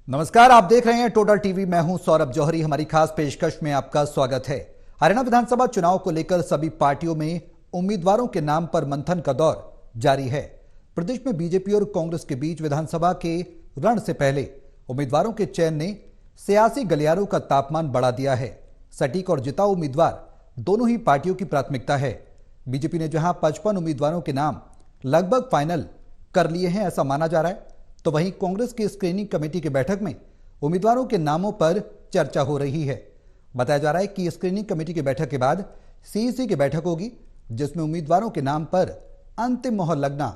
नमस्कार, आप देख रहे हैं टोटल टीवी। मैं हूं सौरभ जौहरी। हमारी खास पेशकश में आपका स्वागत है। हरियाणा विधानसभा चुनाव को लेकर सभी पार्टियों में उम्मीदवारों के नाम पर मंथन का दौर जारी है। प्रदेश में बीजेपी और कांग्रेस के बीच विधानसभा के रण से पहले उम्मीदवारों के चयन ने सियासी गलियारों का तापमान बढ़ा दिया है। सटीक और जिताऊ उम्मीदवार दोनों ही पार्टियों की प्राथमिकता है। बीजेपी ने जहां 55 उम्मीदवारों के नाम लगभग फाइनल कर लिए हैं ऐसा माना जा रहा है, तो वहीं कांग्रेस की स्क्रीनिंग कमेटी की बैठक में उम्मीदवारों के नामों पर चर्चा हो रही है। बताया जा रहा है कि स्क्रीनिंग कमेटी की बैठक के बाद सीईसी की बैठक होगी, जिसमें उम्मीदवारों के नाम पर अंतिम मोहर लगना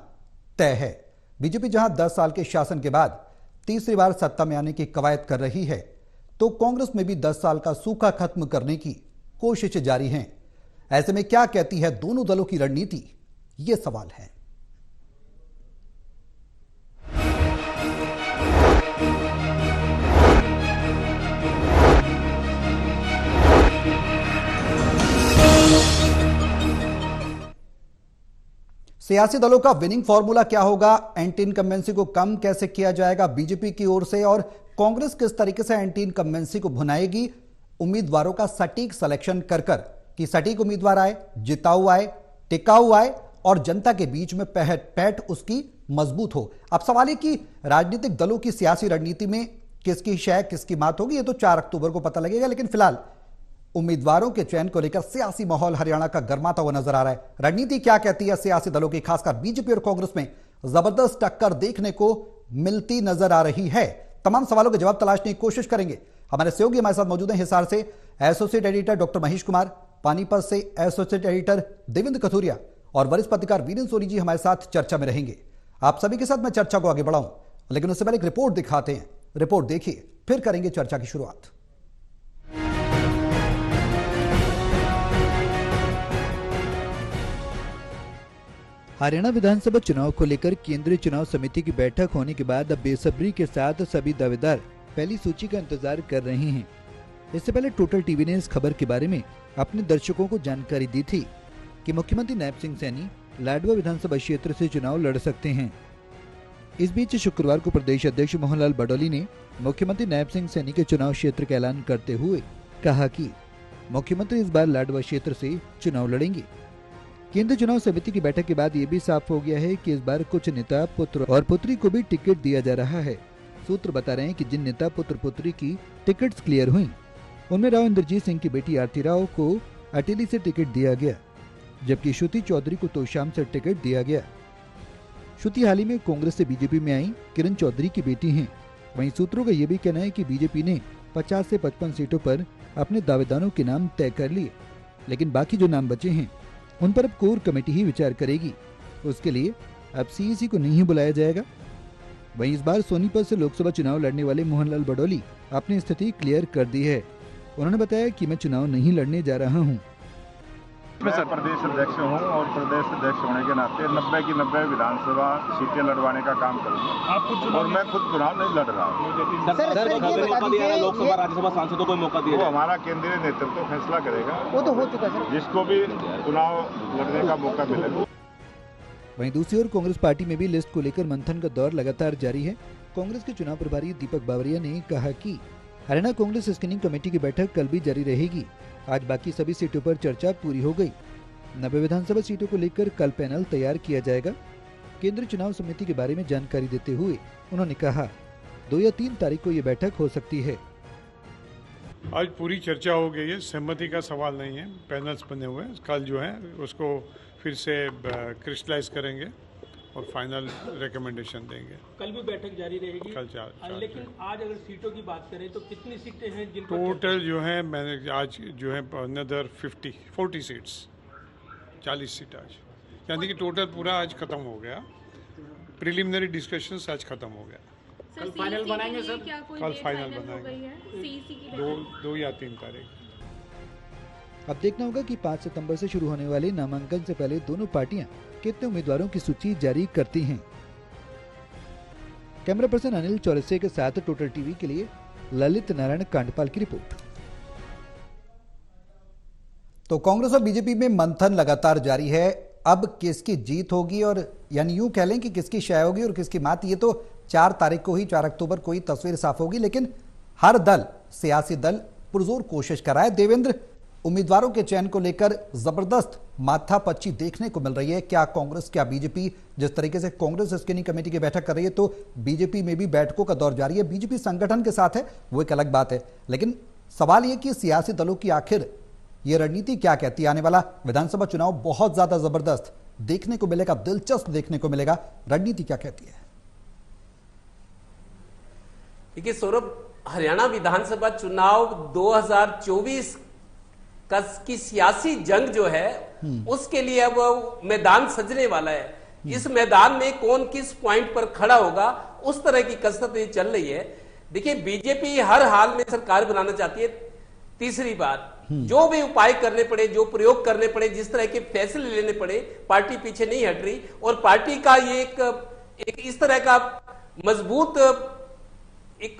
तय है। बीजेपी जहां 10 साल के शासन के बाद तीसरी बार सत्ता में आने की कवायद कर रही है, तो कांग्रेस में भी 10 साल का सूखा खत्म करने की कोशिशें जारी हैं। ऐसे में क्या कहती है दोनों दलों की रणनीति, ये सवाल है। सियासी दलों का विनिंग फॉर्मूला क्या होगा? एंटी इनकम्बेंसी को कम कैसे किया जाएगा बीजेपी की ओर से, और कांग्रेस किस तरीके से एंटी इनकम्बेंसी को भुनाएगी उम्मीदवारों का सटीक सिलेक्शन कर कि सटीक उम्मीदवार आए, जिताऊ आए, टिकाऊ आए और जनता के बीच में पैठ उसकी मजबूत हो। अब सवाल है कि राजनीतिक दलों की सियासी रणनीति में किसकी शय किसकी मात होगी, ये तो 4 अक्टूबर को पता लगेगा। लेकिन फिलहाल उम्मीदवारों के चयन को लेकर सियासी माहौल हरियाणा का गर्माता हुआ नजर आ रहा है। रणनीति क्या कहती है सियासी दलों की, खासकर बीजेपी और कांग्रेस में जबरदस्त टक्कर देखने को मिलती नजर आ रही है। तमाम सवालों के जवाब तलाशने की कोशिश करेंगे। हमारे सहयोगी हमारे साथ मौजूद हैं। हिसार से associate editor doctor Mahesh Kumar, Panipat से एसोसिएट एडिटर देवेंद्र कथुरिया और वरिष्ठ पत्रकार वीरेंद्र सोनी जी हमारे साथ चर्चा में रहेंगे। आप सभी के साथ मैं चर्चा को आगे बढ़ाऊं, लेकिन उससे पहले एक रिपोर्ट दिखाते हैं। रिपोर्ट देखिए, फिर करेंगे चर्चा की शुरुआत। हरियाणा विधानसभा चुनाव को लेकर केंद्रीय चुनाव समिति की बैठक होने के बाद अब बेसब्री के साथ सभी दावेदार पहली सूची का इंतजार कर रहे हैं। इससे पहले टोटल टीवी ने इस खबर के बारे में अपने दर्शकों को जानकारी दी थी कि मुख्यमंत्री नैब सिंह सैनी लाडवा विधानसभा क्षेत्र से चुनाव लड़ सकते हैं। इस बीच शुक्रवार को प्रदेश अध्यक्ष मोहनलाल बडोली ने मुख्यमंत्री नैब सिंह सैनी के चुनाव क्षेत्र का ऐलान करते हुए कहा कि मुख्यमंत्री इस बार लाडवा क्षेत्र से चुनाव लड़ेंगे। केंद्रीय चुनाव समिति की बैठक के बाद ये भी साफ हो गया है कि इस बार कुछ नेता पुत्र और पुत्री को भी टिकट दिया जा रहा है। सूत्र बता रहे हैं कि जिन नेता पुत्र पुत्री की टिकट्स क्लियर हुई, उनमें राव इंद्रजीत सिंह की बेटी आरती राव को अटेली से टिकट दिया गया, जबकि श्रुति चौधरी को तोशाम से टिकट दिया गया। श्रुति हाल ही में कांग्रेस से बीजेपी में आई किरण चौधरी की बेटी है। वहीं सूत्रों का यह भी कहना है कि बीजेपी ने 50 से 55 सीटों पर अपने दावेदारों के नाम तय कर लिए, लेकिन बाकी जो नाम बचे हैं उन पर अब कोर कमेटी ही विचार करेगी। उसके लिए अब सीईसी को नहीं बुलाया जाएगा। वहीं इस बार सोनीपत से लोकसभा चुनाव लड़ने वाले मोहनलाल बडोली अपनी स्थिति क्लियर कर दी है। उन्होंने बताया कि मैं चुनाव नहीं लड़ने जा रहा हूं। मैं प्रदेश अध्यक्ष हूं और प्रदेश अध्यक्ष होने के नाते 90 की 90 विधानसभा सीटें लड़वाने का काम करूंगा और मैं खुद चुनाव नहीं लड़ रहा हूं। लोकसभा राज्यसभा सांसदों को मौका दिया, वो हमारा केंद्रीय नेतृत्व फैसला करेगा। वो तो हो चुका सर, जिसको भी चुनाव लड़ने का मौका मिलेगा। वहीं दूसरी ओर कांग्रेस पार्टी में भी लिस्ट को लेकर मंथन का दौर लगातार जारी है। कांग्रेस के चुनाव प्रभारी दीपक बावरिया ने कहा कि हरियाणा कांग्रेस स्क्रीनिंग कमेटी की बैठक कल भी जारी रहेगी। आज बाकी सभी सीटों पर चर्चा पूरी हो गई। 90 विधानसभा सीटों को लेकर कल पैनल तैयार किया जाएगा। केंद्रीय चुनाव समिति के बारे में जानकारी देते हुए उन्होंने कहा 2 या 3 तारीख को ये बैठक हो सकती है। आज पूरी चर्चा हो गई है, सहमति का सवाल नहीं है। पैनल्स बने हुए हैं, कल जो है उसको फिर से क्रिस्टलाइज करेंगे और फाइनल रिकमेंडेशन देंगे। कल भी बैठक जारी रहेगी। कल चार लेकिन आज अगर सीटों की बात करें तो कितनी सीटें हैं जिन टोटल जो है मैंने आज जो है अनदर 40 सीट्स, 40 सीट आज, यानी कि टोटल पूरा आज खत्म हो गया। प्रिलिमिनरी डिस्कशंस आज खत्म हो गया। कल फाइनल बनाएंगे सर? कल फाइनल बनाएंगे 2 या 3 तारीख। अब देखना होगा कि 5 सितंबर से शुरू होने वाले नामांकन से पहले दोनों पार्टियां कितने उम्मीदवारों की सूची जारी करती हैं। कैमरा पर्सन अनिल चौरसिया के साथ टोटल टीवी के लिए ललित नारायण कांडपाल की रिपोर्ट। तो कांग्रेस और बीजेपी में मंथन लगातार जारी है। अब किसकी जीत होगी, और यानी यूं कह लें कि किसकी शय होगी और किसकी मात, ये तो 4 तारीख को ही, 4 अक्टूबर को ही तस्वीर साफ होगी। लेकिन हर दल, सियासी दल पुरजोर कोशिश कर रहा है। देवेंद्र, उम्मीदवारों के चयन को लेकर जबरदस्त माथापच्ची देखने को मिल रही है। क्या कांग्रेस, क्या बीजेपी? जिस तरीके से कांग्रेस स्क्रीनिंग कमेटी की बैठक कर रही है, तो बीजेपी में भी बैठकों का दौर जारी है। बीजेपी संगठन के साथ है, वो एक अलग बात है। लेकिन सवाल यह कि सियासी दलों की आखिर ये रणनीति क्या कहती है? आने वाला विधानसभा चुनाव बहुत ज्यादा जबरदस्त देखने को मिलेगा, दिलचस्प देखने को मिलेगा। रणनीति क्या कहती है? देखिए सौरभ, हरियाणा विधानसभा चुनाव 2024 की सियासी जंग जो है उसके लिए अब मैदान सजने वाला है। इस मैदान में कौन किस पॉइंट पर खड़ा होगा, उस तरह की कसरत चल रही है। देखिए, बीजेपी हर हाल में सरकार बनाना चाहती है। तीसरी बात, जो भी उपाय करने पड़े, जो प्रयोग करने पड़े, जिस तरह के फैसले लेने पड़े, पार्टी पीछे नहीं हट रही। और पार्टी का ये एक इस तरह का मजबूत,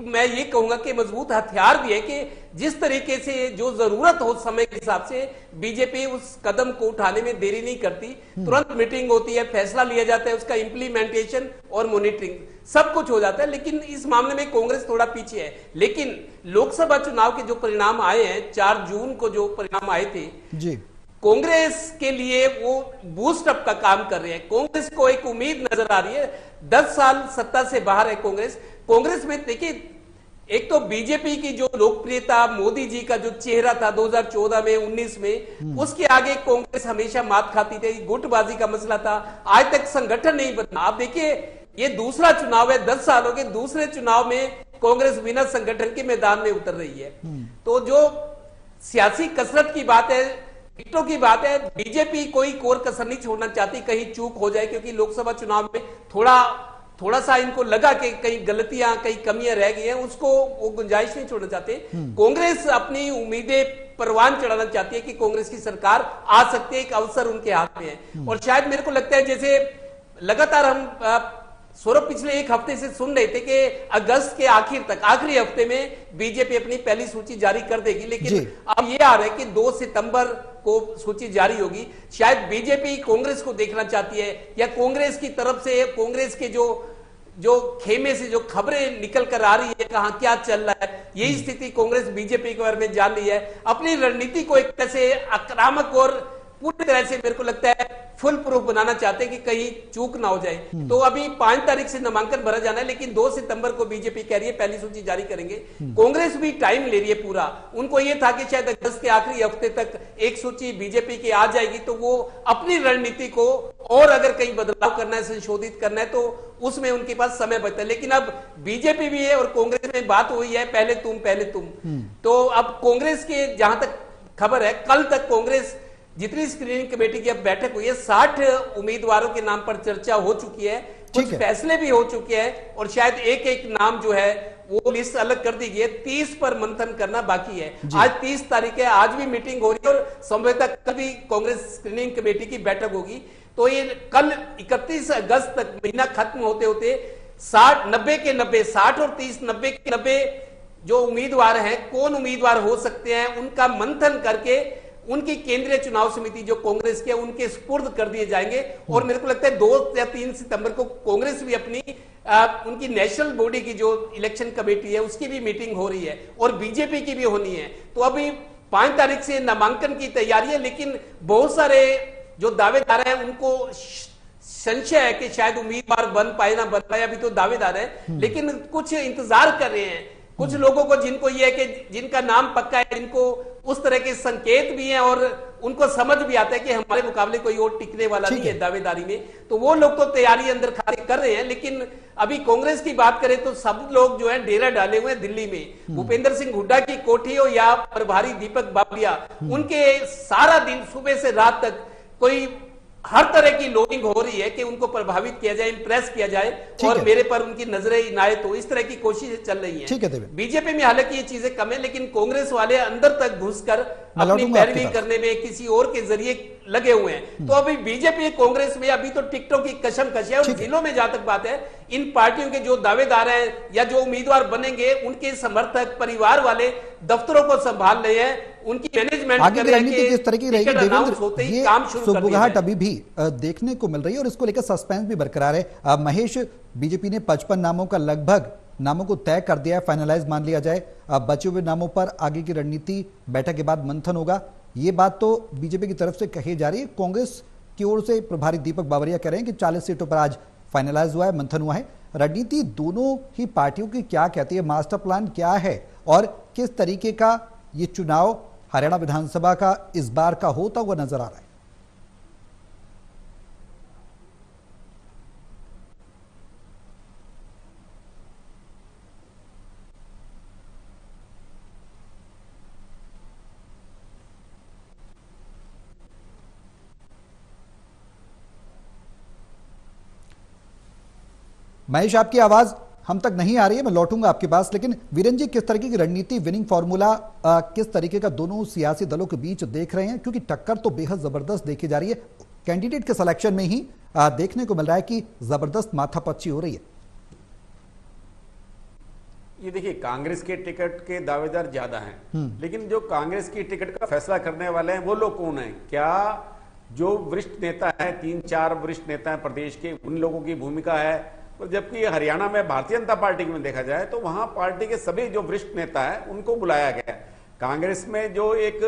मैं ये कहूंगा कि मजबूत हथियार भी है कि जिस तरीके से जो जरूरत हो समय के हिसाब से बीजेपी उस कदम को उठाने में देरी नहीं करती। तुरंत मीटिंग होती है, फैसला लिया जाता है, उसका इंप्लीमेंटेशन और मॉनिटरिंग सब कुछ हो जाता है। लेकिन इस मामले में कांग्रेस थोड़ा पीछे है। लेकिन लोकसभा चुनाव के जो परिणाम आए हैं, 4 जून को जो परिणाम आए थे जी, कांग्रेस के लिए वो बूस्ट अप का काम कर रहे हैं। कांग्रेस को एक उम्मीद नजर आ रही है। 10 साल सत्ता से बाहर है कांग्रेस में। देखिए, एक तो बीजेपी की जो लोकप्रियता, मोदी जी का जो चेहरा था 2014 में, 19 में, उसके आगे कांग्रेस हमेशा मात खाती थी। गुटबाजी का मसला था, आज तक संगठन नहीं बना। आप देखिए, ये दूसरा चुनाव है 10 सालों के, दूसरे चुनाव में कांग्रेस बिना संगठन के मैदान में उतर रही है। तो जो सियासी कसरत की बात है, टिकटों की बात है, बीजेपी कोई कोर कसर नहीं छोड़ना चाहती, कहीं चूक हो जाए। क्योंकि लोकसभा चुनाव में थोड़ा सा इनको लगा कि कई गलतियां, कई कमियां रह गई हैं, उसको वो गुंजाइश नहीं छोड़ना चाहते। कांग्रेस अपनी उम्मीदें परवान चढ़ाना चाहती है कि कांग्रेस की सरकार आ सकती है, एक अवसर उनके हाथ में है। और शायद मेरे को लगता है, जैसे लगातार हम सौरभ पिछले एक हफ्ते से सुन रहे थे कि अगस्त के आखिर तक, आखिरी हफ्ते में बीजेपी अपनी पहली सूची जारी कर देगी। लेकिन अब ये आ रहा है कि 2 सितंबर को सूची जारी होगी। शायद बीजेपी कांग्रेस को देखना चाहती है, या कांग्रेस की तरफ से, कांग्रेस के जो खेमे से जो खबरें निकल कर आ रही है, कहां क्या चल रहा है, यही स्थिति कांग्रेस बीजेपी के बारे में जान रही है। अपनी रणनीति को एक तरह से आक्रामक और पूरी तरह से मेरे को लगता है फुल प्रूफ बनाना चाहते हैं कि कहीं चूक ना हो जाए। तो अभी 5 तारीख से नामांकन भरा जाना है, लेकिन 2 सितंबर को बीजेपी कह रही है पहली सूची जारी करेंगे। कांग्रेस भी टाइम ले रही है पूरा। उनको यह था कि शायद अगस्त के आखिरी हफ्ते तक एक सूची बीजेपी की आ जाएगी, तो वो अपनी रणनीति को और अगर कहीं बदलाव करना है, संशोधित करना है, तो उसमें उनके पास समय बचता है। लेकिन अब बीजेपी भी है और कांग्रेस में बात हुई है पहले तुम। तो अब कांग्रेस के जहां तक खबर है, कल तक कांग्रेस जितनी स्क्रीनिंग कमेटी की अब बैठक हुई है, 60 उम्मीदवारों के नाम पर चर्चा हो चुकी है, कुछ फैसले भी हो चुके हैं, और शायद एक नाम जो है वो लिस्ट अलग कर दी गई है। 30 पर मंथन करना बाकी है। आज 30 तारीख है, आज भी मीटिंग हो रही है और संभवतः कल भी कांग्रेस स्क्रीनिंग कमेटी की बैठक होगी। तो ये कल 31 अगस्त तक महीना खत्म होते होते 90 के 90, 60 और 30, 90 के 90 जो उम्मीदवार हैं, कौन उम्मीदवार हो सकते हैं, उनका मंथन करके उनकी केंद्रीय चुनाव समिति जो कांग्रेस के, उनके सुपुर्द कर दिए जाएंगे। और मेरे को लगता है 2 या 3 सितंबर को कांग्रेस भी अपनी उनकी नेशनल बॉडी की जो इलेक्शन कमेटी है उसकी भी मीटिंग हो रही है, और बीजेपी की भी होनी है। तो अभी 5 तारीख से नामांकन की तैयारी है, लेकिन बहुत सारे जो दावेदार हैं उनको संशय है कि शायद उम्मीदवार बन पाए ना बन पाए। अभी तो दावेदार है, लेकिन कुछ इंतजार कर रहे हैं। कुछ लोगों को जिनको ये है कि जिनका नाम पक्का है, जिनको उस तरह के संकेत भी हैं और उनको समझ भी आता है कि हमारे मुकाबले कोई और टिकने वाला नहीं है दावेदारी में, तो वो लोग तो तैयारी अंदर खाते कर रहे हैं। लेकिन अभी कांग्रेस की बात करें तो सब लोग जो है डेरा डाले हुए हैं दिल्ली में। भूपेंद्र सिंह हुड्डा की कोठी हो या प्रभारी दीपक बावरिया, उनके सारा दिन सुबह से रात तक कोई हर तरह की लोडिंग हो रही है कि उनको प्रभावित किया जाए, इंप्रेस किया जाए, और मेरे पर उनकी नजरें इनायत हो, इस तरह की कोशिशें चल रही हैं। बीजेपी में हालांकि ये चीजें कम है, लेकिन कांग्रेस वाले अंदर तक घुसकर अपनी पैरवी करने में, किसी और के जरिए लगे हुए हैं। तो अभी बीजेपी कांग्रेस में अभी तो टिकटों की कसम कशी है। और जिलों में जहां तक बात है, इन पार्टियों के जो दावेदार हैं या जो उम्मीदवार बनेंगे, उनके समर्थक परिवार वाले दफ्तरों को संभाल रहे हैं, उनकी मैनेजमेंट आगे की रणनीति किस तरह की रहेगी देवेंद्र, ये सुगबुगाहट अभी भी देखने को मिल रही है और इसको लेकर सस्पेंस भी बरकरार है। महेश, बीजेपी ने 55 नामों का लगभग नामों को तय कर दिया है, फाइनलाइज मान लिया जाए। अब बचे हुए नामों पर आगे की रणनीति बैठक के बाद मंथन होगा, ये बात तो बीजेपी की तरफ से कही जा रही है। कांग्रेस की ओर से प्रभारी दीपक बावरिया कह रहे हैं कि 40 सीटों पर आज फाइनलाइज हुआ है, मंथन हुआ है। रणनीति दोनों ही पार्टियों की क्या कहती है, मास्टर प्लान क्या है और किस तरीके का ये चुनाव हरियाणा विधानसभा का इस बार का होता हुआ नजर आ रहा है? महेश, आपकी आवाज हम तक नहीं आ रही है, मैं लौटूंगा आपके पास, लेकिन वीरेन जी, किस तरीके की रणनीति, विनिंग फॉर्मूला किस तरीके का दोनों सियासी दलों के बीच देख रहे हैं? क्योंकि टक्कर तो बेहद जबरदस्त देखी जा रही है, कैंडिडेट के सिलेक्शन में ही देखने को मिल रहा है कि जबरदस्त माथापच्ची हो रही है। ये देखिए, कांग्रेस के टिकट के दावेदार ज्यादा हैं, लेकिन जो कांग्रेस की टिकट का फैसला करने वाले हैं वो लोग कौन हैं? क्या जो वरिष्ठ नेता हैं, 3-4 वरिष्ठ नेता हैं प्रदेश के, उन लोगों की भूमिका है? जबकि हरियाणा में भारतीय जनता पार्टी में देखा जाए तो वहां पार्टी के सभी जो वरिष्ठ नेता है उनको बुलाया गया। कांग्रेस में जो एक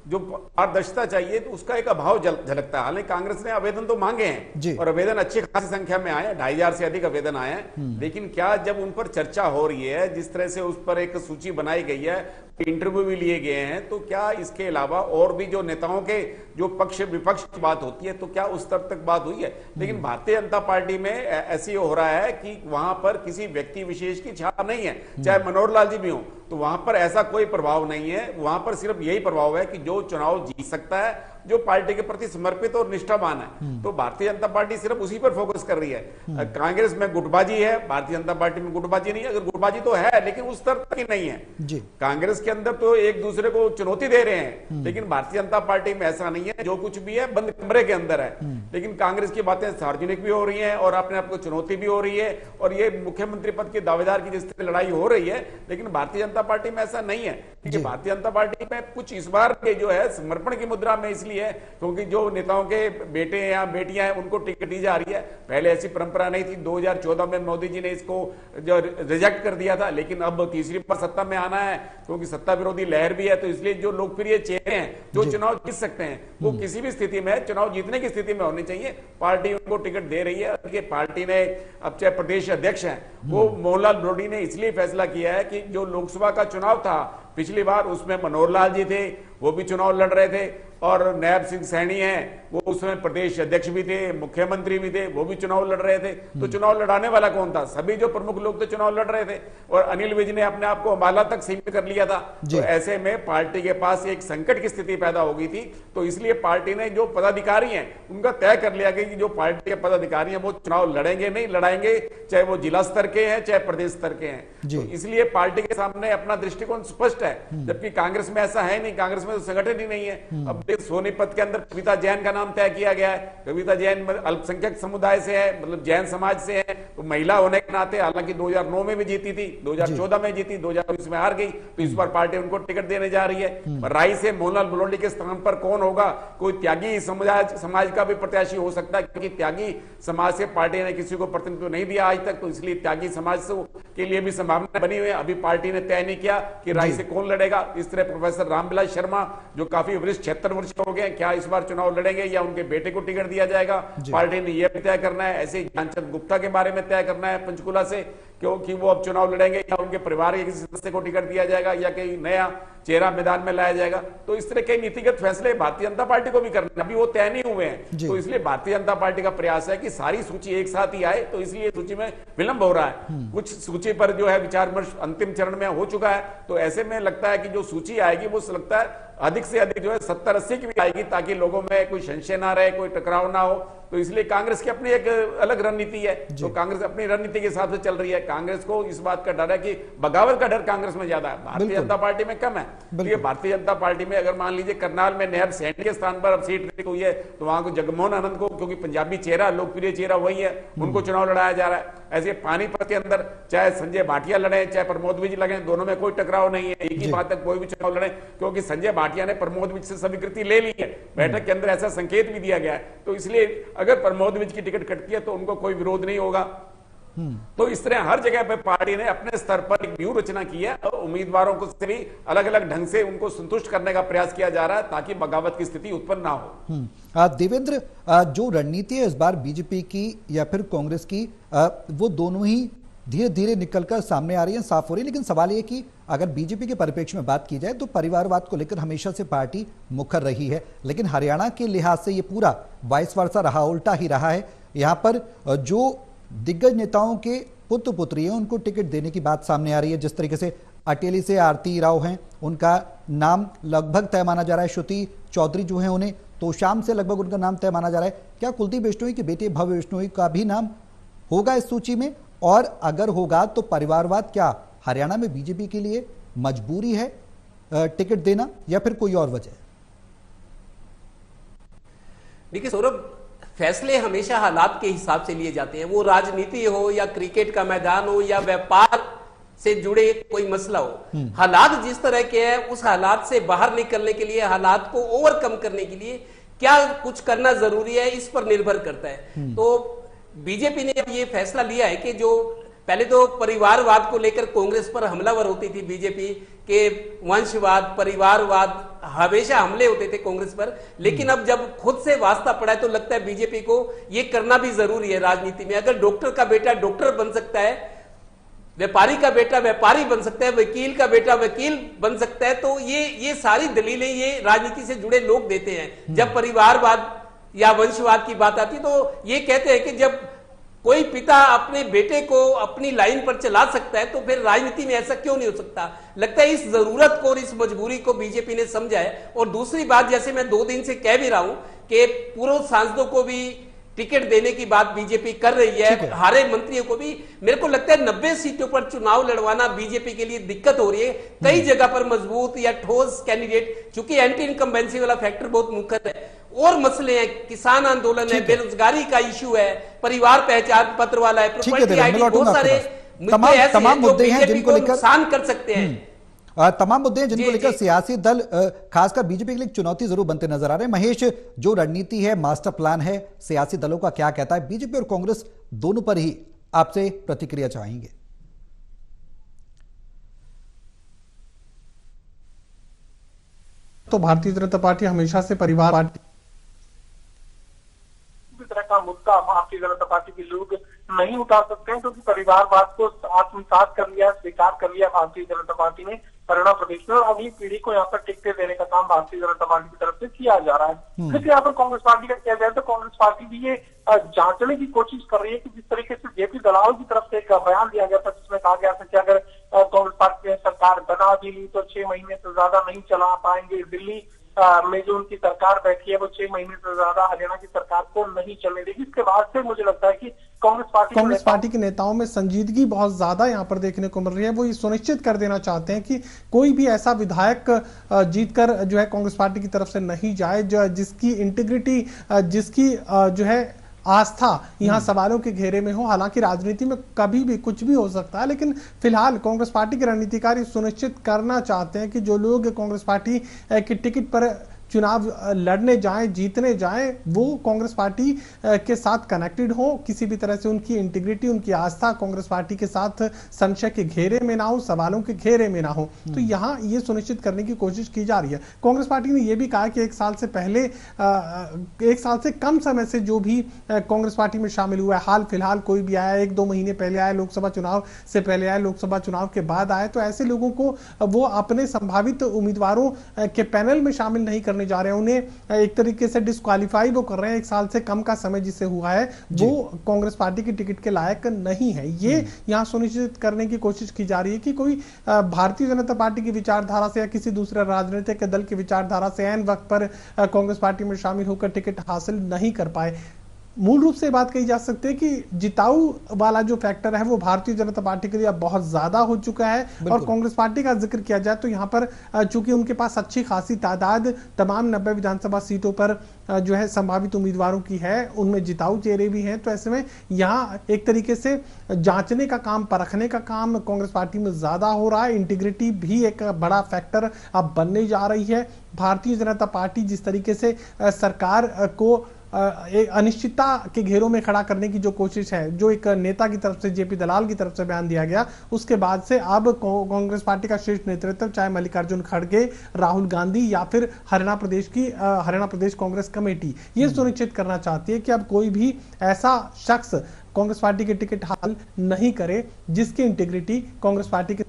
जो पारदर्शिता चाहिए तो उसका एक अभाव झलकता है। हालांकि कांग्रेस ने आवेदन तो मांगे हैं और आवेदन अच्छी खासी संख्या में आए, 2500 से अधिक आवेदन आए हैं, लेकिन क्या जब उन पर चर्चा हो रही है, जिस तरह से उस पर एक सूची बनाई गई है, इंटरव्यू भी लिए गए हैं, तो क्या इसके अलावा और भी जो नेताओं के जो पक्ष विपक्ष की बात होती है तो क्या उस स्तर तक बात हुई है? लेकिन भारतीय जनता पार्टी में ऐसी हो रहा है कि वहां पर किसी व्यक्ति विशेष की छाप नहीं है, चाहे मनोहर लाल जी भी हो, तो वहां पर ऐसा कोई प्रभाव नहीं है। वहां पर सिर्फ यही प्रभाव है कि जो चुनाव जीत सकता है, जो पार्टी के प्रति समर्पित और निष्ठावान है, तो भारतीय जनता पार्टी सिर्फ उसी पर फोकस कर रही है। कांग्रेस में गुटबाजी है, भारतीय जनता पार्टी में गुटबाजी नहीं है। अगर गुटबाजी तो है लेकिन उस स्तर तक ही नहीं है। कांग्रेस के अंदर तो एक दूसरे को चुनौती दे रहे हैं, लेकिन भारतीय जनता पार्टी में ऐसा नहीं है। जो कुछ भी है बंद कमरे के अंदर है, लेकिन कांग्रेस की बातें सार्वजनिक भी हो रही है और अपने आप को चुनौती भी हो रही है। और ये मुख्यमंत्री पद के दावेदार की जिस तरह लड़ाई हो रही है, लेकिन भारतीय जनता पार्टी में ऐसा नहीं है। क्योंकि भारतीय जनता पार्टी में कुछ इस बार के जो है समर्पण की मुद्रा में इसलिए क्योंकि जो नेताओं के बेटे या बेटियां हैं उनको टिकट दी जा रही है। पहले ऐसी परंपरा नहीं थी, 2014 में मोदी जी ने इसको जो रिजेक्ट कर दिया था, लेकिन अब तीसरी बार सत्ता में आना है क्योंकि सत्ता विरोधी लहर भी है, तो इसलिए जो लोकप्रिय चेहरे हैं जो चुनाव जीत सकते हैं वो किसी भी स्थिति में चुनाव जीतने की स्थिति में होनी चाहिए, पार्टी उनको टिकट दे रही है। पार्टी ने अब चाहे प्रदेश अध्यक्ष हैं वो मोहनलाल ब्रोडी ने इसलिए फैसला किया है कि जो लोकसभा का चुनाव था पिछली बार उसमें मनोहर लाल जी थे, वो भी चुनाव लड़ रहे थे, और नैब सिंह सैनी हैं वो उसमें प्रदेश अध्यक्ष भी थे, मुख्यमंत्री भी थे, वो भी चुनाव लड़ रहे थे। तो चुनाव लड़ाने वाला कौन था? सभी जो प्रमुख लोग थे चुनाव लड़ रहे थे, और अनिल विज ने अपने आप को अंबाला तक सीमित कर लिया था। तो ऐसे में पार्टी के पास एक संकट की स्थिति पैदा हो गई थी। तो इसलिए पार्टी ने जो पदाधिकारी हैं उनका तय कर लिया गया कि जो पार्टी के पदाधिकारी हैं वो चुनाव लड़ेंगे नहीं लड़ाएंगे, चाहे वो जिला स्तर के हैं चाहे प्रदेश स्तर के हैं। तो इसलिए पार्टी के सामने अपना दृष्टिकोण स्पष्ट है, जबकि कांग्रेस में ऐसा है नहीं। कांग्रेस में तो संगठन ही नहीं है। अब सोनीपत के अंदर कविता जैन का नाम तय किया गया है। कविता जैन अल्पसंख्यक समुदाय से है, मतलब जैन समाज से है, तो महिला होने के नाते, हालांकि 2009 में भी जीती थी, 2014 में जीती, 2019 में हार गई, तो इस बार पार्टी उनको टिकट देने जा रही है। राई से मोहनलाल ब्रोडी के स्थान पर कौन होगा? कोई त्यागी समाज का भी प्रत्याशी हो सकता है, क्योंकि त्यागी समाज से पार्टी ने किसी को प्रतिनिधित्व नहीं दिया आज तक, तो इसलिए त्यागी समाज के लिए भी संभावना बनी हुई है। अभी पार्टी ने तय नहीं किया कि राई से कौन लड़ेगा। इस तरह प्रोफेसर रामविलास शर्मा जो काफी वरिष्ठ 76 वर्ष हो गए, क्या इस बार चुनाव लड़ेंगे या उनके बेटे को टिकट दिया जाएगा? पार्टी ने यह तय करना है। ऐसे ही ज्ञानचंद गुप्ता के बारे में तय करना है पंचकुला से, क्योंकि वो अब चुनाव लड़ेंगे या उनके परिवार के किसी सदस्य को टिकट दिया जाएगा या कहीं नया चेहरा मैदान में लाया जाएगा। तो इस तरह के नीतिगत फैसले भारतीय जनता पार्टी को भी करने, अभी वो तय नहीं हुए हैं। तो इसलिए भारतीय जनता पार्टी का प्रयास है कि सारी सूची एक साथ ही आए, तो इसलिए सूची में विलंब हो रहा है। कुछ सूची पर जो है विचार विमर्श अंतिम चरण में हो चुका है, तो ऐसे में लगता है कि जो सूची आएगी वो लगता है अधिक से अधिक जो है 70-80 की भी आएगी, ताकि लोगों में कोई संशय ना रहे, कोई टकराव ना हो। तो इसलिए कांग्रेस की अपनी एक अलग रणनीति है, तो कांग्रेस अपनी रणनीति के हिसाब से चल रही है। कांग्रेस को इस बात का डर है कि बगावत का डर कांग्रेस में ज्यादा है, भारतीय जनता पार्टी में कम है। तो ये भारतीय जनता पार्टी में अगर मान लीजिए करनाल में नैब सैनी के स्थान पर अब सीट रिक्त हुई है, तो वहां को जगमोहन आनंद को, क्योंकि पंजाबी चेहरा, लोकप्रिय चेहरा वही है, उनको चुनाव लड़ाया जा रहा है। ऐसे पानीपत के अंदर चाहे संजय भाटिया लड़े, चाहे प्रमोद विज लगे, दोनों में कोई टकराव नहीं है, एक ही बात तक कोई भी चुनाव लड़े, क्योंकि संजय भाटिया ने प्रमोद विज से स्वीकृति ले ली है, बैठक के अंदर ऐसा संकेत भी दिया गया है। तो इसलिए अगर प्रमोद विज की टिकट कटती है तो उनको कोई विरोध नहीं होगा। तो इस तरह हर जगह पे पार्टी ने अपने स्तर पर एक व्यूह रचना की है और उम्मीदवारों को से भी अलग अलग ढंग से उनको संतुष्ट करने का प्रयास किया जा रहा है, ताकि बगावत की स्थिति उत्पन्न ना हो। देवेंद्र, जो रणनीति है इस बार बीजेपी की या फिर कांग्रेस की, वो दोनों ही धीरे धीरे निकलकर सामने आ रही है, साफ हो रही है। लेकिन सवाल ये कि अगर बीजेपी के परिप्रेक्ष्य में बात की जाए तो परिवारवाद को लेकर हमेशा से पार्टी मुखर रही है, लेकिन हरियाणा के लिहाज से ये पूरा वाइस वर्सा रहा, उल्टा ही रहा है। यहाँ पर जो दिग्गज नेताओं के पुत्र पुत्री हैं उनको टिकट देने की बात सामने आ रही है। जिस तरीके से अटेली से आरती राव हैं, उनका नाम लगभग तय माना जा रहा है। श्रुति चौधरी जो है, उन्हें तोशाम से लगभग उनका नाम तय माना जा रहा है। क्या कुलदीप बिश्नोई के बेटे भव्य बिश्नोई का भी नाम होगा इस सूची में? और अगर होगा तो परिवारवाद क्या हरियाणा में बीजेपी के लिए मजबूरी है टिकट देना, या फिर कोई और वजह? देखिए सौरभ, फैसले हमेशा हालात के हिसाब से लिए जाते हैं, वो राजनीति हो या क्रिकेट का मैदान हो या व्यापार से जुड़े कोई मसला हो। हालात जिस तरह के हैं, उस हालात से बाहर निकलने के लिए, हालात को ओवरकम करने के लिए क्या कुछ करना जरूरी है, इस पर निर्भर करता है। तो बीजेपी ने अब ये फैसला लिया है कि जो पहले तो परिवारवाद को लेकर कांग्रेस पर हमलावर होती थी बीजेपी, के वंशवाद, परिवारवाद, हमेशा हमले होते थे कांग्रेस पर, लेकिन अब जब खुद से वास्ता पड़ा है तो लगता है बीजेपी को ये करना भी जरूरी है राजनीति में। अगर डॉक्टर का बेटा डॉक्टर बन सकता है, व्यापारी का बेटा व्यापारी बन सकता है, वकील का बेटा वकील बन सकता है, तो ये सारी दलीलें ये राजनीति से जुड़े लोग देते हैं। जब परिवारवाद या वंशवाद की बात आती है तो ये कहते हैं कि जब कोई पिता अपने बेटे को अपनी लाइन पर चला सकता है तो फिर राजनीति में ऐसा क्यों नहीं हो सकता। लगता है इस जरूरत को और इस मजबूरी को बीजेपी ने समझा है। और दूसरी बात, जैसे मैं 2 दिन से कह भी रहा हूं कि पूर्व सांसदों को भी टिकट देने की बात बीजेपी कर रही है, हारे मंत्रियों को भी। मेरे को लगता है 90 सीटों पर चुनाव लड़वाना बीजेपी के लिए दिक्कत हो रही है। कई जगह पर मजबूत या ठोस कैंडिडेट, चूंकि एंटी इनकम्बेंसी वाला फैक्टर बहुत मुख्य है, और मसले हैं, किसान आंदोलन है, बेरोजगारी का इशू है, परिवार पहचान पत्र वाला है, प्रॉपर्टी आईडी, बहुत सारे तमाम मुद्दे हैं जिनको लेकर नुकसान कर सकते हैं। तमाम मुद्दे हैं जिनको लेकर सियासी दल खासकर बीजेपी के लिए चुनौती जरूर बनते नजर आ रहे हैं। महेश, जो रणनीति है, मास्टर प्लान है, सियासी दलों का क्या कहता है? बीजेपी और कांग्रेस दोनों पर ही आपसे प्रतिक्रिया चाहेंगे। तो भारतीय जनता पार्टी हमेशा से परिवार पार्टी तरह का मुद्दा भारतीय जनता पार्टी के लोग नहीं उठा सकते हैं, क्योंकि परिवारवाद को आत्मसात कर लिया, स्वीकार कर लिया भारतीय जनता पार्टी ने हरियाणा प्रदेश में, और अगली पीढ़ी को यहाँ पर टिकट देने का काम भारतीय जनता पार्टी की तरफ से किया जा रहा है। लेकिन यहाँ पर कांग्रेस पार्टी का किया जाए तो कांग्रेस पार्टी भी ये जांचने की कोशिश कर रही है कि जिस तरीके से जेपी दलाल की तरफ से एक बयान दिया गया था जिसमें कहा गया था कि अगर कांग्रेस पार्टी ने सरकार बना भी ली तो 6 महीने से ज्यादा नहीं चला पाएंगे। दिल्ली में जो उनकी सरकार बैठी है वो 6 महीने से ज्यादा हरियाणा की सरकार को नहीं चलने देगी। इसके बाद से मुझे लगता है कि कांग्रेस पार्टी के नेताओं में संजीदगी बहुत ज्यादा यहाँ पर देखने को मिल रही है। वो ये सुनिश्चित कर देना चाहते हैं कि कोई भी ऐसा विधायक जीतकर जो है कांग्रेस पार्टी की तरफ से नहीं जाए, जो जिसकी इंटीग्रिटी, जिसकी जो है आस्था यहाँ सवालों के घेरे में हो। हालांकि राजनीति में कभी भी कुछ भी हो सकता है, लेकिन फिलहाल कांग्रेस पार्टी के रणनीतिकार सुनिश्चित करना चाहते हैं कि जो लोग कांग्रेस पार्टी की टिकट पर चुनाव लड़ने जाएं, जीतने जाएं, वो कांग्रेस पार्टी के साथ कनेक्टेड हो, किसी भी तरह से उनकी इंटीग्रिटी, उनकी आस्था कांग्रेस पार्टी के साथ संशय के घेरे में ना हो, सवालों के घेरे में ना हो। तो यहाँ ये सुनिश्चित करने की कोशिश की जा रही है। कांग्रेस पार्टी ने यह भी कहा कि 1 साल से पहले, 1 साल से कम समय से जो भी कांग्रेस पार्टी में शामिल हुआ है, हाल फिलहाल कोई भी आया, 1-2 महीने पहले आया, लोकसभा चुनाव से पहले आया, लोकसभा चुनाव के बाद आए, तो ऐसे लोगों को वो अपने संभावित उम्मीदवारों के पैनल में शामिल नहीं करने करने जा रहे हैं, उन्हें एक तरीके से डिस्क्वालीफाई वो कर रहे हैं। 1 साल से कम का समय जिसे हुआ है वो कांग्रेस पार्टी की टिकट के लायक नहीं है। ये यहाँ सुनिश्चित करने की कोशिश की जा रही है कि कोई भारतीय जनता पार्टी की विचारधारा से या किसी दूसरे राजनीतिक दल की विचारधारा से ऐन वक्त पर कांग्रेस पार्टी में शामिल होकर टिकट हासिल नहीं कर पाए। मूल रूप से बात कही जा सकती है कि जिताऊ वाला जो फैक्टर है वो भारतीय जनता पार्टी के लिए अब बहुत ज्यादा हो चुका है। और कांग्रेस पार्टी का जिक्र किया जाए तो यहाँ पर चूंकि उनके पास अच्छी खासी तादाद तमाम 90 विधानसभा सीटों पर जो है संभावित उम्मीदवारों की है, उनमें जिताऊ चेहरे भी हैं। तो ऐसे में यहाँ एक तरीके से जांचने का काम, परखने का काम कांग्रेस पार्टी में ज्यादा हो रहा है। इंटीग्रिटी भी एक बड़ा फैक्टर अब बनने जा रही है। भारतीय जनता पार्टी जिस तरीके से सरकार को एक अनिश्चितता के घेरों में खड़ा करने की जो कोशिश है, जो एक नेता की तरफ से, जेपी दलाल की तरफ से बयान दिया गया, उसके बाद से अब कांग्रेस पार्टी का शीर्ष नेतृत्व, चाहे मल्लिकार्जुन खड़गे, राहुल गांधी या फिर हरियाणा प्रदेश कांग्रेस कमेटी, ये सुनिश्चित करना चाहती है कि अब कोई भी ऐसा शख्स कांग्रेस पार्टी की टिकट हासिल नहीं करे जिसकी इंटीग्रिटी कांग्रेस पार्टी के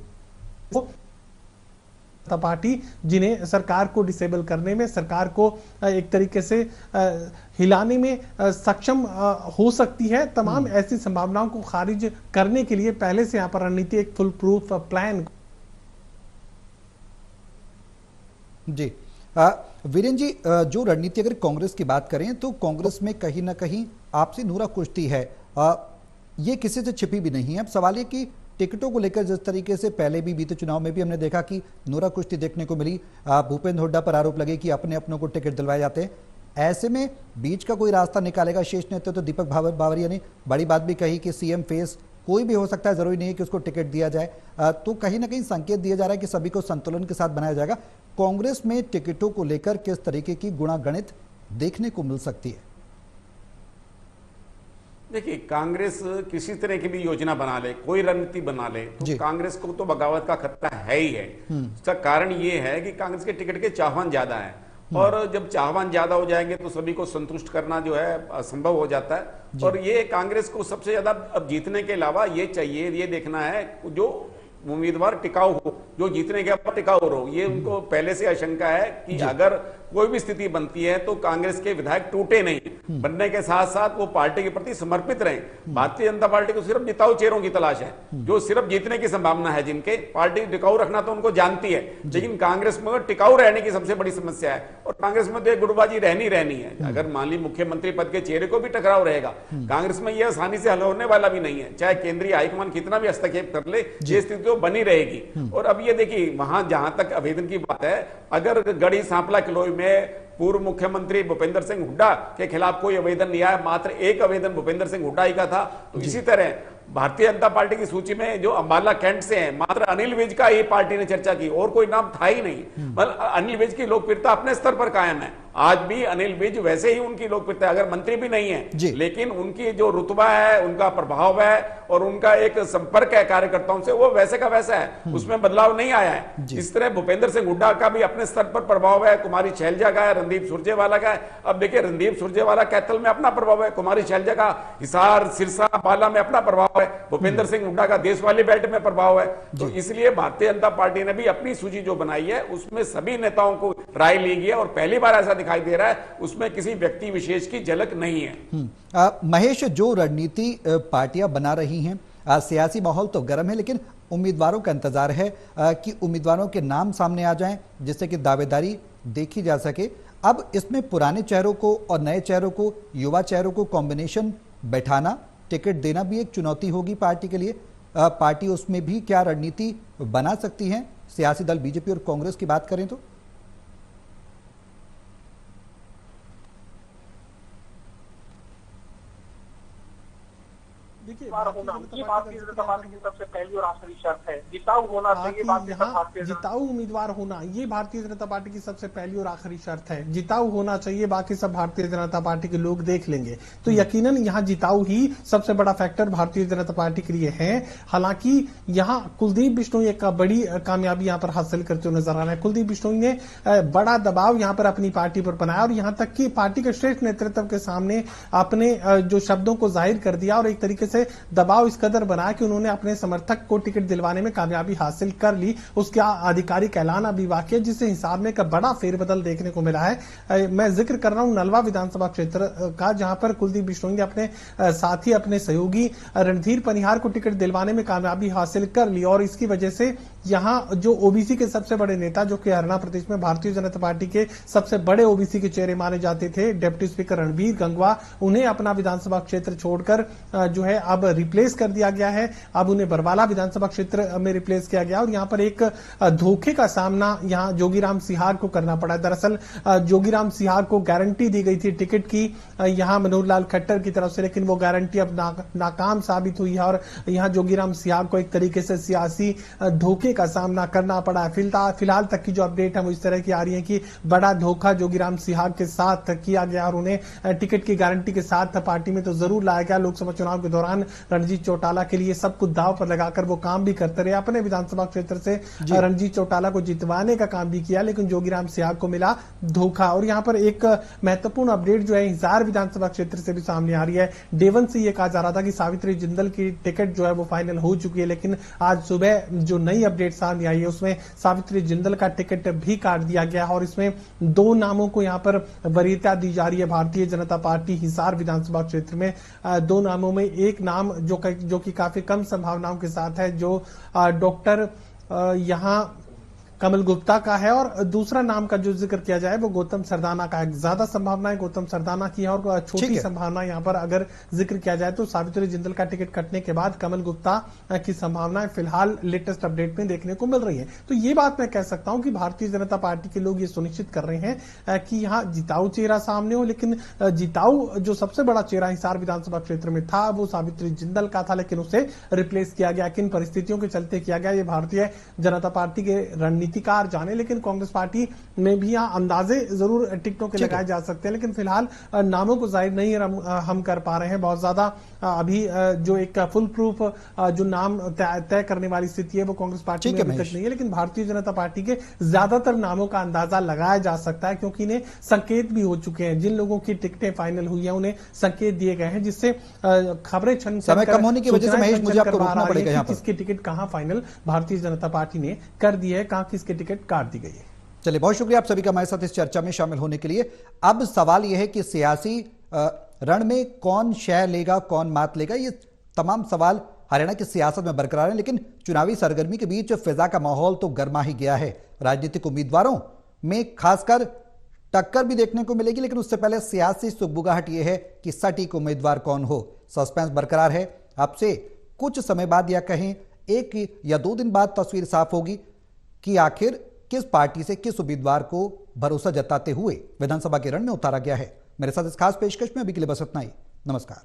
पार्टी जिन्हें सरकार को डिसेबल करने में, सरकार को एक तरीके से हिलाने में सक्षम हो सकती है। तमाम ऐसी संभावनाओं को खारिज करने के लिए पहले से यहां पर रणनीति, एक फुल प्रूफ प्लान। जी वीरेन जी, जो रणनीति अगर कांग्रेस की बात करें तो कांग्रेस में कहीं ना कहीं आपसी नूरा कुश्ती है, ये किसी से छिपी भी नहीं है। अब सवाल ये कि टिकटों को लेकर जिस तरीके से पहले भी बीते चुनाव में भी हमने देखा कि नूरा कुश्ती देखने को मिली, भूपेंद्र हुड्डा पर आरोप लगे कि अपने अपनों को टिकट दिलवाए जाते हैं। ऐसे में बीच का कोई रास्ता निकालेगा शीर्ष नेतृत्व। तो दीपक बावरिया ने बड़ी बात भी कही कि सीएम फेस कोई भी हो सकता है, जरूरी नहीं है कि उसको टिकट दिया जाए। तो कहीं ना कहीं संकेत दिया जा रहा है कि सभी को संतुलन के साथ बनाया जाएगा। कांग्रेस में टिकटों को लेकर किस तरीके की गुणागणित देखने को मिल सकती है? देखिए, कांग्रेस किसी तरह की भी योजना बना ले, कोई रणनीति बना ले, तो कांग्रेस को तो बगावत का खतरा है ही है। उसका कारण ये है कि कांग्रेस के टिकट के चाहवान ज्यादा है, और जब चाहवान ज्यादा हो जाएंगे तो सभी को संतुष्ट करना जो है असंभव हो जाता है। और ये कांग्रेस को सबसे ज्यादा अब जीतने के अलावा ये चाहिए, ये देखना है जो उम्मीदवार टिकाऊ हो, जो जीतने के बाद टिकाऊ हो। ये उनको पहले से आशंका है कि अगर कोई भी स्थिति बनती है तो कांग्रेस के विधायक टूटे नहीं, बनने के साथ साथ वो पार्टी के प्रति समर्पित रहें। भारतीय जनता पार्टी को सिर्फ जिताऊ चेहरों की तलाश है, जो सिर्फ जीतने की संभावना है, जिनके पार्टी टिकाऊ रखना तो उनको जानती है, लेकिन कांग्रेस में टिकाऊ रहने की सबसे बड़ी समस्या है। और कांग्रेस में तो एक गुटबाजी रहनी है। अगर मान ली मुख्यमंत्री पद के चेहरे को भी टकराव रहेगा, कांग्रेस में यह आसानी से हल होने वाला भी नहीं है। चाहे केंद्रीय हाईकमान कितना भी हस्तक्षेप कर ले, ये स्थिति तो बनी रहेगी। और अब ये देखिए, वहां जहां तक आवेदन की बात है, अगर गढ़ी सांपला किलोई में पूर्व मुख्यमंत्री भूपेंद्र सिंह हुड्डा के खिलाफ कोई आवेदन नहीं आया, मात्र एक आवेदन भूपेंद्र सिंह हुड्डा ही का था, तो इसी तरह भारतीय जनता पार्टी की सूची में जो अंबाला कैंट से हैं, मात्र अनिल विज का ही पार्टी ने चर्चा की, और कोई नाम था ही नहीं। मतलब अनिल विज की लोकप्रियता अपने स्तर पर कायम है। आज भी अनिल विज वैसे ही उनकी लोकप्रियता, अगर मंत्री भी नहीं है, लेकिन उनकी जो रुतबा है, उनका प्रभाव है और उनका एक संपर्क है कार्यकर्ताओं से, वो वैसे का वैसा है, उसमें बदलाव नहीं आया है। इस तरह भूपेंद्र सिंह हुड्डा का भी अपने स्तर पर प्रभाव है, कुमारी शैलजा का है, रणदीप सुरजेवाला का है। अब देखिए, रणदीप सुरजेवाला कैथल में अपना प्रभाव है, कुमारी शैलजा का हिसार, सिरसा, बाला में अपना प्रभाव है, भूपेंद्र सिंह हुड्डा का देश वाली बेल्ट में प्रभाव है। तो इसलिए भारतीय जनता पार्टी ने भी अपनी सूची जो बनाई है, उसमें सभी नेताओं को राय ली गई है, और पहली बार ऐसा दिखाई दे रहा है उसमें किसी व्यक्ति विशेष की झलक नहीं है। महेश, जो रणनीति पार्टियां बना रही हैं, सियासी माहौल तो गर्म है, लेकिन उम्मीदवारों का इंतजार है कि उम्मीदवारों के नाम सामने आ जाएं, जिससे कि दावेदारी देखी जा सके। अब इसमें पुराने चेहरों को और नए चेहरों को, युवा चेहरों को कॉम्बिनेशन बैठाना, टिकट देना भी एक चुनौती होगी पार्टी के लिए। पार्टी उसमें भी क्या रणनीति बना सकती है? सियासी दल बीजेपी और कांग्रेस की बात करें तो देखिए, ये भारतीय जनता पार्टी की सबसे पहली और आखिरी शर्त है। जिताऊ होना चाहिए, जिताऊ उम्मीदवार होना, ये भारतीय जनता पार्टी की सबसे पहली और आखिरी शर्त है। जिताऊ होना चाहिए, बाकी सब भारतीय जनता पार्टी के लोग देख लेंगे। तो यकीनन यहाँ जिताऊ ही सबसे बड़ा फैक्टर भारतीय जनता पार्टी के लिए है। हालांकि यहाँ कुलदीप बिश्नोई एक बड़ी कामयाबी यहाँ पर हासिल करते हुए नजर आ रहे हैं। कुलदीप बिश्नोई ने बड़ा दबाव यहाँ पर अपनी पार्टी पर बनाया, और यहाँ तक कि पार्टी के श्रेष्ठ नेतृत्व के सामने अपने जो शब्दों को जाहिर कर दिया, और एक तरीके से दबाव इस कदर बनाया कि उन्होंने अपने समर्थक को टिकट दिलवाने में कामयाबी हासिल कर ली। उसका आधिकारिक ऐलान अभी बाकी है, जिससे हिसाब में एक बड़ा फेरबदल देखने को मिला है। मैं जिक्र कर रहा हूं नलवा विधानसभा क्षेत्र का, जहां पर कुलदीप बिश्नोई ने अपने साथी, अपने सहयोगी रणधीर पनिहार को टिकट दिलवाने में कामयाबी हासिल कर ली और इसकी वजह से यहां जो ओबीसी के सबसे बड़े नेता, जो कि हरियाणा प्रदेश में भारतीय जनता पार्टी के सबसे बड़े ओबीसी के चेहरे माने जाते थे, डिप्टी स्पीकर रणबीर गंगवा, उन्हें अपना विधानसभा क्षेत्र छोड़कर जो है अब रिप्लेस कर दिया गया है। अब उन्हें बरवाला विधानसभा क्षेत्र में रिप्लेस किया गया और यहां पर एक धोखे का सामना यहां जोगीराम सिहाग को करना पड़ा। दरअसल जोगीराम सिहाग को गारंटी दी गई थी टिकट की यहां मनोहर लाल खट्टर की तरफ से, लेकिन वो गारंटी अब नाकाम साबित हुई है और यहां जोगीराम सिहाग को एक तरीके से सियासी धोखे का सामना करना पड़ा। फिलहाल तक की जो अपडेट है वो इस तरह की आ रही है कि बड़ा धोखा जोगीराम सिहाग के साथ किया गया और उन्हें टिकट की गारंटी के साथ पार्टी में तो जरूर लाया गया। लोकसभा चुनाव के दौरान रणजीत चौटाला के लिए सब कुछ दांव पर लगाकर वो काम भी करते रहे, अपने विधानसभा क्षेत्र से रणजीत चौटाला को जितवाने का काम भी किया, लेकिन जोगीराम सिहाग को मिला धोखा। और यहां पर एक महत्वपूर्ण अपडेट जो है हिसार विधानसभा क्षेत्र से भी सामने आ रही है। डेवन से यह कहा जा रहा था कि सावित्री जिंदल की टिकट जो है वो फाइनल हो चुकी है, लेकिन आज सुबह जो नई अपडेट सामने आई है उसमें सावित्री जिंदल का टिकट भी काट दिया गया और इसमें दो नामों को यहां पर वरीयता दी जा रही है। भारतीय जनता पार्टी हिसार विधानसभा क्षेत्र में दो नामों में एक नाम जो कि काफी कम संभावनाओं के साथ है, जो डॉक्टर यहां कमल गुप्ता का है, और दूसरा नाम का जो जिक्र किया जाए वो गौतम सरदाना का है। ज्यादा संभावना है गौतम सरदाना की है और छोटी संभावना यहां पर अगर जिक्र किया जाए तो सावित्री जिंदल का टिकट कटने के बाद कमल गुप्ता की संभावनाएं फिलहाल लेटेस्ट अपडेट में देखने को मिल रही है। तो ये बात मैं कह सकता हूं कि भारतीय जनता पार्टी के लोग ये सुनिश्चित कर रहे हैं कि यहां जिताऊ चेहरा सामने हो, लेकिन जिताऊ जो सबसे बड़ा चेहरा हिसार विधानसभा क्षेत्र में था वो सावित्री जिंदल का था, लेकिन उसे रिप्लेस किया गया। किन परिस्थितियों के चलते किया गया ये भारतीय जनता पार्टी के रणनीतिकार जाने, लेकिन कांग्रेस पार्टी में भी यहाँ अंदाजे जरूर टिकटों के लगाए जा सकते हैं, लेकिन फिलहाल नामों को जाहिर नहीं हम कर पा रहे हैं। बहुत ज्यादा अभी जो एक फुल प्रूफ जो नाम तय करने वाली स्थिति है वो कांग्रेस पार्टी में अभी तक नहीं है, लेकिन भारतीय जनता पार्टी के ज्यादातर नामों का अंदाजा लगाया जा सकता है, क्योंकि इन्हें संकेत भी हो चुके हैं। जिन लोगों की टिकटें फाइनल हुई है उन्हें संकेत दिए गए हैं, जिससे खबरें समय कम होने की वजह से महेश मुझे आपको रोकना पड़ेगा यहाँ पर। किसकी टिकट कहां फाइनल भारतीय जनता पार्टी ने कर दी है, कहां किसकी टिकट काट दी गई है। चलिए, बहुत शुक्रिया आप सभी का हमारे साथ इस चर्चा में शामिल होने के लिए। अब सवाल यह है कि सियासी रण में कौन शह लेगा, कौन मात लेगा, ये तमाम सवाल हरियाणा की सियासत में बरकरार है, लेकिन चुनावी सरगर्मी के बीच फिजा का माहौल तो गर्मा ही गया है। राजनीतिक उम्मीदवारों में खासकर टक्कर भी देखने को मिलेगी, लेकिन उससे पहले सियासी सुगबुगाहट यह है कि सटीक उम्मीदवार कौन हो। सस्पेंस बरकरार है। आपसे कुछ समय बाद या कहें 1 या 2 दिन बाद तस्वीर साफ होगी कि आखिर किस पार्टी से किस उम्मीदवार को भरोसा जताते हुए विधानसभा के रण में उतारा गया है। मेरे साथ इस खास पेशकश में अभी के लिए बस इतना ही। नमस्कार।